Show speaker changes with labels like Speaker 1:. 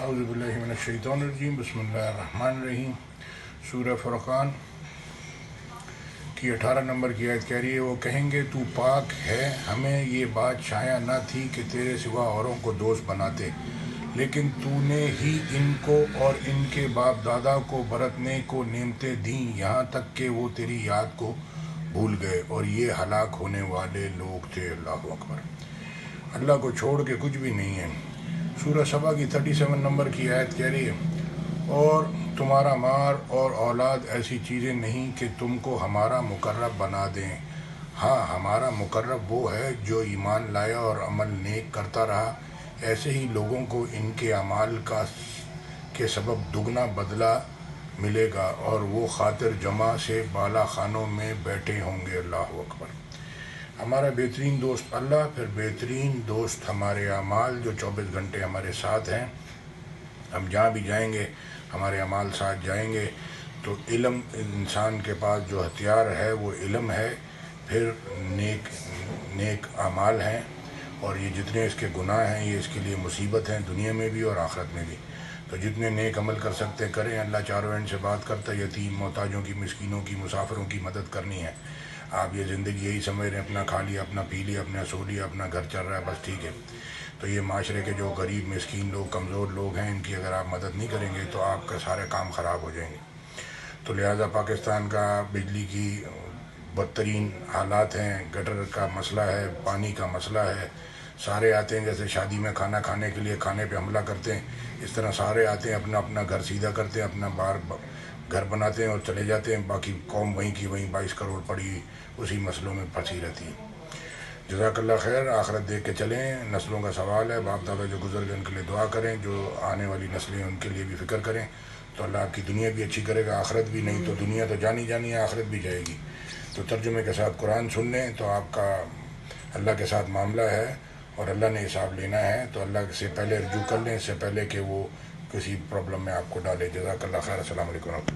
Speaker 1: اعوذ باللہ من الشیطان الرجیم، بسم اللہ الرحمن الرحیم۔ سورہ فرقان کی 18 نمبر کی آیت کہہ رہی ہے، وہ کہیں گے تو پاک ہے، ہمیں یہ بات شائع نہ تھی کہ تیرے سوا اوروں کو دوست بناتے، لیکن تو نے ہی ان کو اور ان کے باپ دادا کو برتنے کو نعمتیں دیں، یہاں تک کہ وہ تیری یاد کو بھول گئے اور یہ ہلاک ہونے والے لوگ تھے۔ اللہ اکبر۔ اللہ کو چھوڑ کے کچھ بھی نہیں ہے۔ سورہ سبا کی 37 نمبر کی آیت کہہ رہی ہے، اور تمہارا مال اور اولاد ایسی چیزیں نہیں کہ تم کو ہمارا مقرب بنا دیں، ہاں ہمارا مقرب وہ ہے جو ایمان لایا اور عمل نیک کرتا رہا، ایسے ہی لوگوں کو ان کے اعمال کے سبب دگنا بدلہ ملے گا اور وہ خاطر جمع سے بالا خانوں میں بیٹھے ہوں گے۔ اللہ اکبر۔ ہمارا بہترین دوست اللہ، پھر بہترین دوست ہمارے اعمال جو 24 گھنٹے ہمارے ساتھ ہیں۔ ہم جہاں بھی جائیں گے ہمارے اعمال ساتھ جائیں گے۔ تو علم، انسان کے پاس جو ہتھیار ہے وہ علم ہے، پھر نیک اعمال ہیں، اور یہ جتنے اس کے گناہ ہیں یہ اس کے لیے مصیبت ہیں، دنیا میں بھی اور آخرت میں بھی۔ تو جتنے نیک عمل کر سکتے کریں۔ اللہ چاروں اینڈ سے بات کرتا ہے، یتیم، محتاجوں کی، مسکینوں کی، مسافروں کی مدد کرنی ہے۔ آپ یہ زندگی یہی سمجھ رہے ہیں اپنا کھا لیا، اپنا پی لیا، اپنا سو لیا، اپنا گھر چل رہا ہے، بس ٹھیک ہے۔ تو یہ معاشرے کے جو غریب، مسکین لوگ، کمزور لوگ ہیں، ان کی اگر آپ مدد نہیں کریں گے تو آپ کا سارے کام خراب ہو جائیں گے۔ تو لہٰذا پاکستان کا بجلی کی بدترین حالات ہیں، گٹر کا مسئلہ ہے، پانی کا مسئلہ ہے۔ سارے آتے ہیں جیسے شادی میں کھانا کھانے کے لیے کھانے پہ حملہ کرتے ہیں، اس طرح سارے آتے ہیں، اپنا اپنا گھر سیدھا کرتے ہیں، اپنا بار گھر بناتے ہیں اور چلے جاتے ہیں، باقی قوم وہیں کی وہیں 22 کروڑ پڑی اسی مسئلوں میں پھنسی رہتی ہے۔ جزاک اللہ خیر۔ آخرت دیکھ کے چلیں، نسلوں کا سوال ہے، باپ دادا جو گزر گئے ان کے لیے دعا کریں، جو آنے والی نسلیں ان کے لیے بھی فکر کریں، تو اللہ آپ کی دنیا بھی اچھی کرے گا، آخرت بھی۔ نہیں تو دنیا تو جانی جانی ہے، آخرت بھی جائے گی۔ تو ترجمے کے ساتھ قرآن سن لیں تو آپ کا اللہ کے ساتھ معاملہ ہے اور اللہ نے حساب لینا ہے، تو اللہ سے پہلے رجوع کر لیں، اس سے پہلے کہ وہ کسی پرابلم میں آپ کو ڈالے۔ جزاک اللہ خیر۔ السلام علیکم ورحمۃ اللہ۔